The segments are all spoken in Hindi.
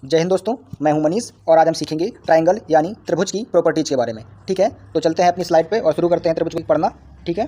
जय हिंद दोस्तों, मैं हूं मनीष और आज हम सीखेंगे ट्रायंगल यानी त्रिभुज की प्रॉपर्टीज़ के बारे में। ठीक है, तो चलते हैं अपनी स्लाइड पे और शुरू करते हैं त्रिभुज को पढ़ना। ठीक है,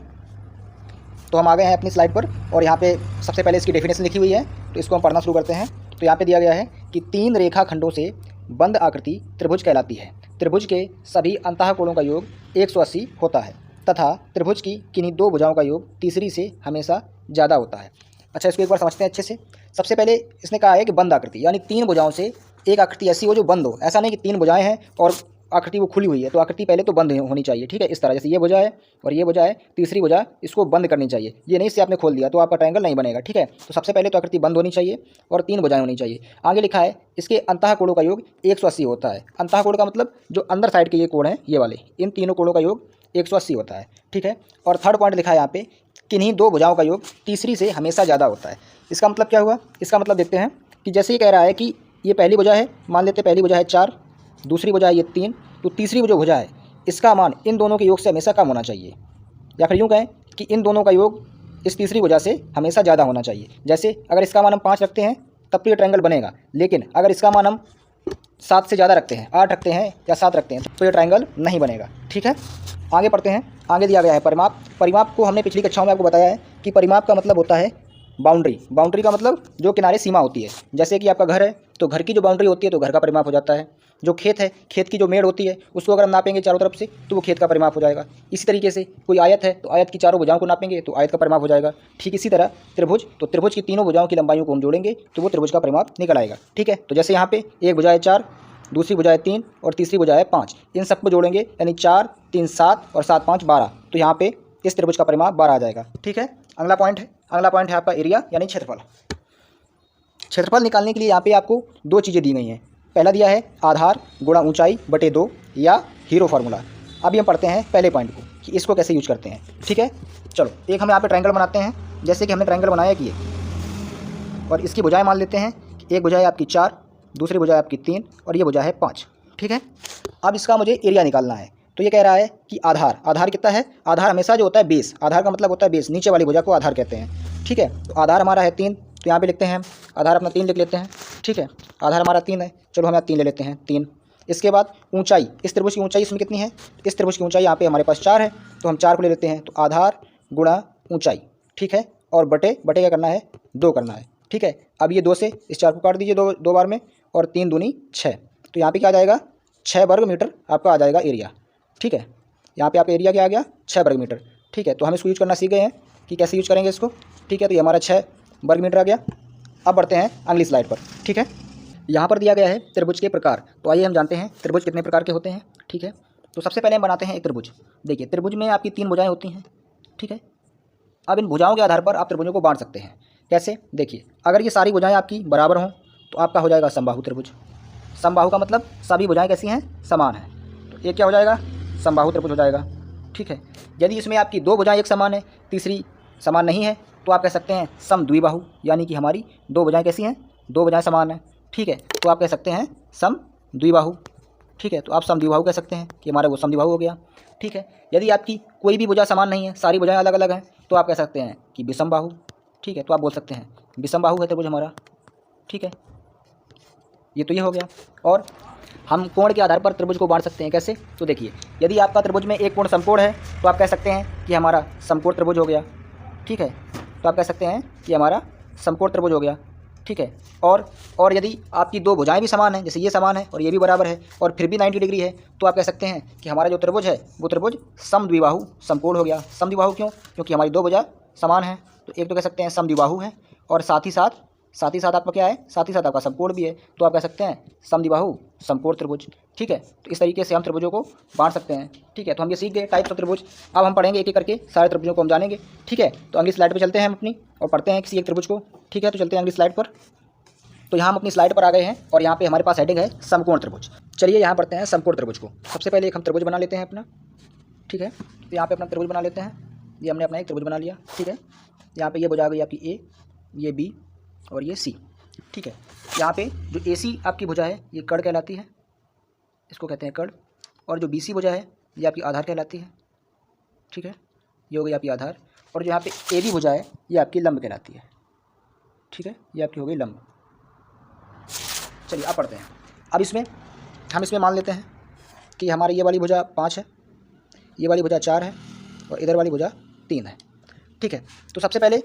तो हम आ गए हैं अपनी स्लाइड पर और यहाँ पे सबसे पहले इसकी डेफिनेशन लिखी हुई है, तो इसको हम पढ़ना शुरू करते हैं। तो यहाँ पे दिया गया है कि 3 रेखाखंडों से बंद आकृति त्रिभुज कहलाती है। त्रिभुज के सभी अंतःकोणों का योग 180 होता है तथा त्रिभुज की किन्हीं 2 भुजाओं का योग तीसरी से हमेशा ज़्यादा होता है। अच्छा, इसको एक बार समझते हैं अच्छे से। सबसे पहले इसने कहा है कि बंद आकृति यानी 3 भुजाओं से एक आकृति ऐसी हो जो बंद हो। ऐसा नहीं कि 3 भुजाएं हैं और आकृति वो खुली हुई है, तो आकृति पहले तो बंद होनी चाहिए। ठीक है, इस तरह जैसे ये भुजा है और ये भुजा है, तीसरी भुजा इसको बंद करनी चाहिए। ये नहीं से आपने खोल दिया तो आपका ट्रायंगल नहीं बनेगा। ठीक है, तो सबसे पहले तो आकृति बंद होनी चाहिए और 3 भुजाएं होनी चाहिए। आगे लिखा है इसके अंतःकोणों का योग 180 होता है। अंतःकोण का मतलब जो अंदर साइड के ये कोण हैं, ये वाले, इन तीनों कोणों का योग 180 होता है। ठीक है, और थर्ड पॉइंट लिखा है यहाँ पे, किन्हीं 2 भुजाओं का योग तीसरी से हमेशा ज़्यादा होता है। इसका मतलब क्या हुआ? इसका मतलब देखते हैं कि जैसे ये कह रहा है कि ये पहली भुजा है, मान लेते पहली भुजा है 4, दूसरी भुजा है ये 3, तो तीसरी जो भुजा है इसका मान इन दोनों के योग से हमेशा कम होना चाहिए, या फिर यूँ कहें कि इन दोनों का योग इस तीसरी भुजा से हमेशा ज़्यादा होना चाहिए। जैसे अगर इसका मान हम 5 रखते हैं तब तो ये ट्रायंगल बनेगा, लेकिन अगर इसका मान हम 7 से ज़्यादा रखते हैं, 8 रखते हैं या 7 रखते हैं, तो ये ट्रायंगल नहीं बनेगा। ठीक है, आगे पढ़ते हैं। आगे दिया गया है परिमाप। परिमाप को हमने पिछली कक्षाओं में आपको बताया है कि परिमाप का मतलब होता है बाउंड्री। बाउंड्री का मतलब जो किनारे सीमा होती है। जैसे कि आपका घर है तो घर की जो बाउंड्री होती है तो घर का परिमाप हो जाता है। जो खेत है, खेत की जो मेड़ होती है उसको अगर हम नापेंगे चारों तरफ से तो वो खेत का परिमाप हो जाएगा। इसी तरीके से कोई आयत है तो आयत की चारों भुजाओं को नापेंगे तो आयत का परिमाप हो जाएगा। ठीक इसी तरह त्रिभुज, तो त्रिभुज की तीनों भुजाओं की लंबाइयों को हम जोड़ेंगे तो वो त्रिभुज का परिमाप निकल आएगा। ठीक है, तो जैसे यहाँ पे एक भुजा है 4, दूसरी भुजा है 3 और तीसरी भुजा है 5, इन सबको जोड़ेंगे यानी 4, 3, 7 और 7, 5, 12, तो यहाँ पे इस त्रिभुज का परिमाप 12 आ जाएगा। ठीक है, अगला पॉइंट है आपका एरिया यानी क्षेत्रफल। क्षेत्रफल निकालने के लिए यहाँ पे आपको 2 चीज़ें दी गई हैं। पहला दिया है आधार गुणा ऊंचाई बटे 2 या हीरो फार्मूला। अभी हम पढ़ते हैं पहले पॉइंट को कि इसको कैसे यूज करते हैं। ठीक है, चलो एक हम यहाँ पे ट्रायंगल बनाते हैं। जैसे कि हमने ट्रायंगल बनाया कि और इसकी भुजाएं मान लेते हैं कि एक भुजा है आपकी 4, दूसरी भुजा है आपकी 3 और ये भुजा है 5। ठीक है, अब इसका मुझे एरिया निकालना है। तो ये कह रहा है कि आधार कितना है? आधार हमेशा जो होता है बेस, आधार का मतलब होता है बेस, नीचे वाली भुजा को आधार कहते हैं। ठीक है, तो आधार हमारा है 3, तो यहाँ पे लिखते हैं हम आधार अपना 3 लिख लेते हैं। ठीक है, आधार हमारा 3 है, चलो हम यहाँ 3 ले लेते हैं, 3। इसके बाद ऊंचाई, इस त्रिभुज की ऊंचाई इसमें कितनी है? इस त्रिभुज की ऊंचाई यहाँ पे हमारे पास 4 है, तो हम 4 को ले लेते हैं। तो आधार गुणा ऊंचाई, ठीक है, और बटे क्या करना है? 2 करना है। ठीक है, अब ये 2 से इस 4 को काट दीजिए दो बार में, और 3 दूनी 6, तो यहाँ पे क्या आ जाएगा? 6 वर्ग मीटर आपका आ जाएगा एरिया। ठीक है, यहाँ पे आपका एरिया क्या आ गया? 6 वर्ग मीटर। ठीक है, तो हम इसको यूज करना सीख गए हैं कि कैसे यूज करेंगे इसको। ठीक है, तो ये हमारा 6 वर्ग मीटर आ गया। अब बढ़ते हैं अगली स्लाइड पर। ठीक है, यहाँ पर दिया गया है त्रिभुज के प्रकार। तो आइए हम जानते हैं त्रिभुज कितने प्रकार के होते हैं। ठीक है, तो सबसे पहले हम बनाते हैं एक त्रिभुज। देखिए, त्रिभुज में आपकी 3 भुजाएं होती हैं। ठीक है, अब इन भुजाओं के आधार पर आप त्रिभुजों को बांट सकते हैं। कैसे? देखिए, अगर ये सारी भुजाएं आपकी बराबर हों तो आपका हो जाएगा समबाहु त्रिभुज। समबाहु का मतलब सभी भुजाएं कैसी हैं? समान हैं, तो ये क्या हो जाएगा? समबाहु त्रिभुज हो जाएगा। ठीक है, यदि इसमें आपकी 2 भुजाएं एक समान है, तीसरी समान नहीं है, तो आप कह सकते हैं समद्विबाहु, यानी कि हमारी 2 भुजाएं कैसी हैं? 2 भुजाएं समान हैं। ठीक है, तो आप कह सकते हैं समद्विबाहु। ठीक है, तो आप समद्विबाहु कह सकते हैं कि हमारा वो समद्विबाहु हो गया। ठीक है, यदि आपकी कोई भी भुजा समान नहीं है, सारी भुजाएं अलग अलग हैं, तो आप कह सकते हैं कि विषमबाहु। ठीक है, तो आप बोल सकते हैं विषमबाहु है त्रिभुज हमारा। ठीक है, ये तो ये हो गया। और हम कोण के आधार पर त्रिभुज को बांट सकते हैं। कैसे? तो देखिए, यदि आपका त्रिभुज में एक कोण समकोण है तो आप कह सकते हैं कि हमारा समकोण त्रिभुज हो गया। ठीक है, तो आप कह सकते हैं कि हमारा समकोण त्रिभुज हो गया। ठीक है, और यदि आपकी 2 भुजाएं भी समान हैं, जैसे ये समान है और ये भी बराबर है और फिर भी 90 डिग्री है, तो आप कह सकते हैं कि हमारा जो त्रिभुज है वो त्रिभुज समद्विबाहु समकोण हो गया। समद्विबाहु क्यों? क्योंकि हमारी 2 भुजा समान हैं, तो एक तो कह सकते हैं समद्विबाहु है और साथ ही साथ आपका क्या है? साथ ही साथ आपका समकोण भी है, तो आप कह सकते हैं समद्विबाहु समकोण त्रिभुज। ठीक है, तो इस तरीके से हम त्रिभुजों को बांट सकते हैं। ठीक है, तो हम ये सीख गए टाइप्स ऑफ त्रिभुज। अब हम पढ़ेंगे एक एक करके सारे त्रिभुजों को हम जानेंगे। ठीक है, तो अगली स्लाइड पर चलते हैं हम अपनी और पढ़ते हैं किसी एक त्रिभुज को। ठीक है, तो चलते हैं अगली स्लाइड पर। तो यहाँ हम अपनी स्लाइड पर आ गए हैं और यहाँ पे हमारे पास हेडिंग है समकोण त्रिभुज। चलिए यहाँ पढ़ते हैं समकोण त्रिभुज को। सबसे पहले एक हम त्रिभुज बना लेते हैं अपना। ठीक है, तो यहाँ पे अपना त्रिभुज बना लेते हैं। ये हमने अपना एक त्रिभुज बना लिया। ठीक है, यहाँ पे ये भुजा आ गई आपकी ए, ये बी और ये सी। ठीक है, यहाँ पे जो ए सी आपकी भुजा है ये कड़ कहलाती है, इसको कहते हैं कड़। और जो बी सी भुजा है ये आपकी आधार कहलाती है। ठीक है, ये हो गई आपकी आधार। और जो यहाँ पे ए बी भुजा है ये आपकी लंब कहलाती है। ठीक है, ये आपकी हो गई लंब। चलिए अब पढ़ते हैं। अब इसमें हम इसमें मान लेते हैं कि हमारी ये वाली भुजा 5 है, ये वाली भुजा 4 है और इधर वाली भुजा 3 है। ठीक है, तो सबसे पहले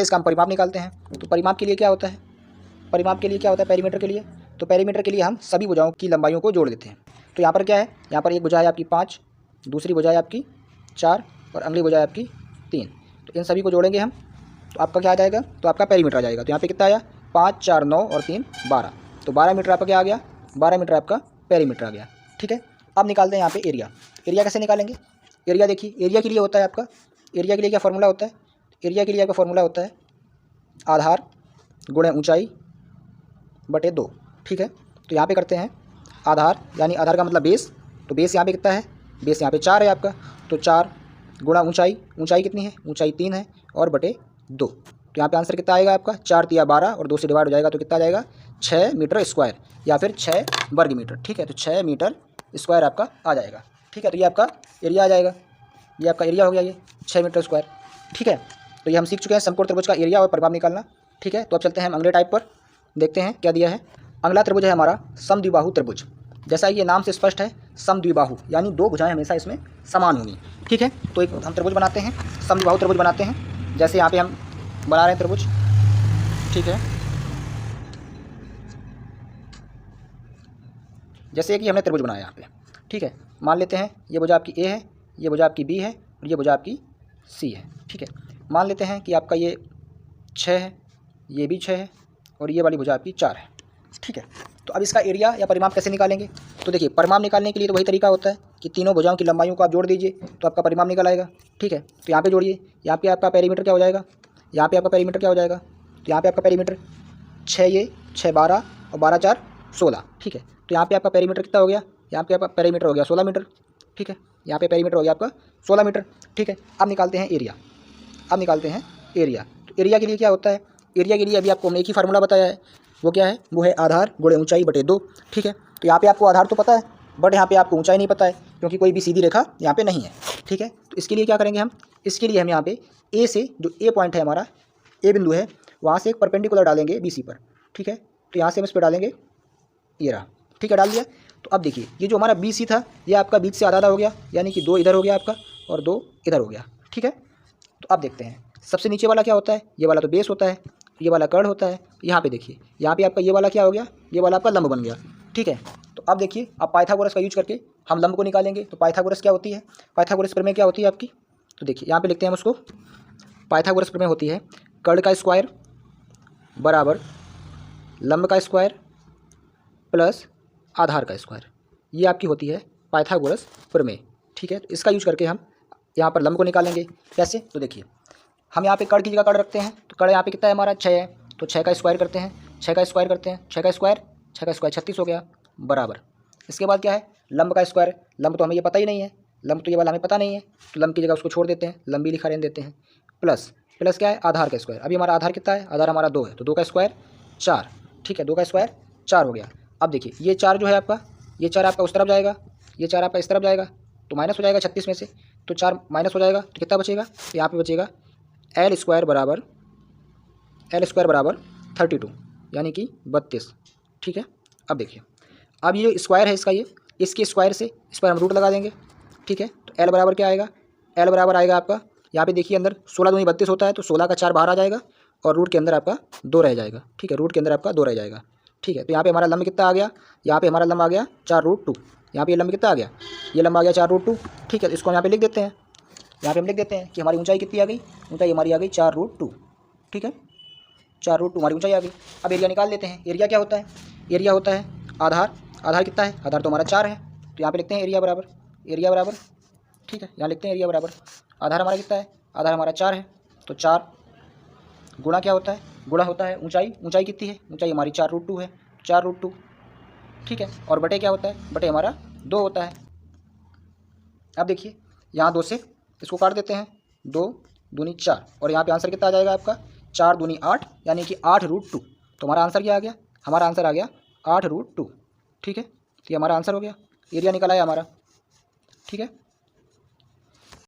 इसका हम परिमाप निकालते हैं। तो परिमाप के लिए क्या होता है, परिमाप के लिए क्या होता है, पेरीमीटर के लिए। तो पेरीमीटर के लिए हम सभी भुजाओं की लंबाइयों को जोड़ देते हैं। तो यहाँ पर क्या है, यहाँ पर एक भुजा है आपकी 5, दूसरी भुजा है आपकी 4 और अगली भुजा है आपकी 3। तो इन सभी को जोड़ेंगे हम, तो आपका क्या आ जाएगा, तो आपका पेरीमीटर आ जाएगा। तो यहाँ पे कितना आया, 5, 4, 9 और 3 12। तो 12 मीटर आपका क्या आ गया, 12 मीटर आपका पेरीमीटर आ गया। ठीक है, अब निकालते हैं यहाँ पे एरिया। एरिया कैसे निकालेंगे, एरिया देखिए, एरिया के लिए होता है आपका, एरिया के लिए क्या फॉर्मूला होता है, एरिया के लिए आपका फॉर्मूला होता है आधार गुणे ऊंचाई बटे 2। ठीक है, तो यहाँ पे करते हैं आधार, यानी आधार का मतलब बेस। तो बेस यहाँ पे कितना है, बेस यहाँ पे 4 है आपका। तो 4 गुणा ऊंचाई, ऊंचाई कितनी है, ऊंचाई 3 है और बटे 2। तो यहाँ पे आंसर कितना आएगा आपका, 4 तिया 12 और 2 से डिवाइड हो जाएगा तो कितना आ जाएगा, 6 मीटर स्क्वायर या फिर 6 वर्ग मीटर। ठीक है, तो 6 मीटर स्क्वायर आपका आ जाएगा। ठीक है, तो ये आपका एरिया आ जाएगा, ये आपका एरिया हो गया, ये 6 मीटर स्क्वायर। ठीक है, तो ये हम सीख चुके हैं समकोण त्रिभुज का एरिया और परिमाप निकालना। ठीक है, तो अब चलते हैं हम अगले टाइप पर, देखते हैं क्या दिया है। अगला त्रिभुज है हमारा समद्विबाहु त्रिभुज। जैसा ये नाम से स्पष्ट है, समद्विबाहु यानी दो भुजाएं हमेशा इसमें समान होंगी। ठीक है, तो एक हम त्रिभुज बनाते हैं, समद्विबाहु त्रिभुज बनाते हैं। जैसे यहाँ पे हम बना रहे हैं त्रिभुज। ठीक है, जैसे कि हमने त्रिभुज बनाया यहाँ पे। ठीक है, मान लेते हैं ये भुजा आपकी ए है, ये भुजा आपकी बी है और ये भुजा आपकी सी है। ठीक है, मान लेते हैं कि आपका ये 6 है, ये भी 6 है और ये वाली भुजा आपकी 4 है। ठीक है, तो अब इसका एरिया या परिमाप कैसे निकालेंगे। तो देखिए, परिमाप निकालने के लिए तो वही तरीका होता है कि तीनों भुजाओं की लंबाइयों को आप जोड़ दीजिए तो आपका परिमाप निकल आएगा। ठीक है, तो यहाँ पे जोड़िए, यहाँ पे आपका पेरीमीटर क्या हो जाएगा, यहाँ पे आपका पेरीमीटर क्या हो जाएगा, तो यहाँ पे आपका पेरीमीटर 6 ये 6 12 और 12 4 16। ठीक है, तो यहाँ पे आपका पेरीमीटर कितना हो गया, यहाँ पे आपका पेरीमीटर हो गया 16 मीटर। ठीक है, यहाँ पे पेरीमीटर हो गया आपका 16 मीटर। ठीक है, अब निकालते हैं एरिया, अब निकालते हैं एरिया। तो एरिया के लिए क्या होता है, एरिया के लिए अभी आपको हमने एक ही फार्मूला बताया है, वो क्या है, वो है आधार गुणे ऊंचाई बटे 2। ठीक है, तो यहाँ पे आपको आधार तो पता है बट यहाँ पे आपको ऊंचाई नहीं पता है क्योंकि कोई भी सीधी रेखा यहाँ पे नहीं है। ठीक है, तो इसके लिए क्या करेंगे हम, इसके लिए हम यहाँ पे ए से, जो ए पॉइंट है हमारा, ए बिंदु है, वहाँ से एक परपेंडिकुलर डालेंगे बी सी पर। ठीक है, तो यहाँ से हम इस पर डालेंगे, ये रहा। ठीक है, डाल दिया। तो अब देखिए, ये जो हमारा बी सी था ये आपका बीच से आधा आधा हो गया, यानी कि 2 इधर हो गया आपका और 2 इधर हो गया। ठीक है, तो अब देखते हैं सबसे नीचे वाला क्या होता है, ये वाला तो बेस होता है, ये वाला कर्ण होता है। यहाँ पे देखिए, यहाँ पे आपका ये वाला क्या हो गया, ये वाला आपका लंब बन गया। ठीक है, तो अब देखिए, अब पाइथागोरस का यूज करके हम लंब को निकालेंगे। तो पाइथागोरस क्या होती है, पाइथागोरस प्रमेय क्या होती है आपकी, तो देखिए यहाँ पे लिखते हैं हम उसको। पाइथागोरस प्रमेय होती है कर्ण का स्क्वायर बराबर लंब का स्क्वायर प्लस आधार का स्क्वायर, ये आपकी होती है पाइथागोरस प्रमेय। ठीक है, तो इसका यूज करके हम यहाँ पर लंब को निकालेंगे। कैसे, तो देखिए, हम यहाँ पे कर्ण की जगह कर्ण रखते हैं। तो कर्ण यहाँ पे कितना है हमारा, 6 है, तो 6 का स्क्वायर करते हैं, 6 का स्क्वायर करते हैं, 6 का स्क्वायर 36 हो गया बराबर। इसके बाद क्या है, लंब का स्क्वायर। लंब तो हमें ये पता ही नहीं है, लंब तो ये वाला हमें पता नहीं है, तो लंब की जगह उसको छोड़ देते हैं, लंबी लिखा रहने देते हैं। प्लस प्लस क्या है, आधार का स्क्वायर। अभी हमारा आधार कितना है, आधार हमारा 2 है, तो 2 का स्क्वायर 4। ठीक है, 2 का स्क्वायर 4 हो गया। अब देखिए, ये 4 जो है आपका, ये 4 आपका उस तरफ जाएगा, ये 4 आपका इस तरफ जाएगा, तो माइनस हो जाएगा 36 में से, तो 4 माइनस हो जाएगा तो कितना बचेगा, तो यहाँ पे बचेगा एल स्क्वायर बराबर 32 यानी कि 32। ठीक है, अब देखिए, अब ये स्क्वायर है इसका, ये इसके स्क्वायर से इस पर हम रूट लगा देंगे। ठीक है, तो एल बराबर क्या आएगा, एल बराबर आएगा आपका, यहाँ पे देखिए अंदर 16 दूनी 32 होता है, तो 16 का 4 बाहर आ जाएगा और रूट के अंदर आपका 2 रह जाएगा। ठीक है, रूट के अंदर आपका 2 रह जाएगा। ठीक है, तो यहाँ पे हमारा लंब कितना आ गया, यहाँ पे हमारा लंब आ गया 4√2। यहाँ पे ये लंब कितना आ गया, ये लंब आ गया 4√2। ठीक है, तो इसको हम यहाँ पे लिख देते हैं, यहाँ पे हम लिख देते हैं कि हमारी ऊंचाई कितनी आ गई, ऊंचाई हमारी आ गई 4√2। ठीक है, 4√2 हमारी ऊंचाई आ गई। अब एरिया निकाल लेते हैं। एरिया क्या होता है, एरिया होता है आधार, आधार कितना है, आधार तो हमारा 4 है, तो यहाँ पे लिखते हैं एरिया बराबर। ठीक है, यहाँ लिखते हैं एरिया बराबर, आधार हमारा कितना है, आधार हमारा 4 है, तो 4 गुणा क्या होता है, गुणा होता है ऊंचाई। ऊंचाई कितनी है, ऊंचाई हमारी 4√2 है, 4√2। ठीक है, और बटे क्या होता है, बटे हमारा 2 होता है। अब देखिए, यहाँ 2 से इसको काट देते हैं, 2 दूनी 4 और यहाँ पे आंसर कितना आ जाएगा आपका, 4 दूनी 8 यानी कि 8√2। तो हमारा आंसर क्या आ गया, हमारा आंसर आ गया 8√2। ठीक है, ये हमारा आंसर हो गया, एरिया निकल आया हमारा। ठीक है।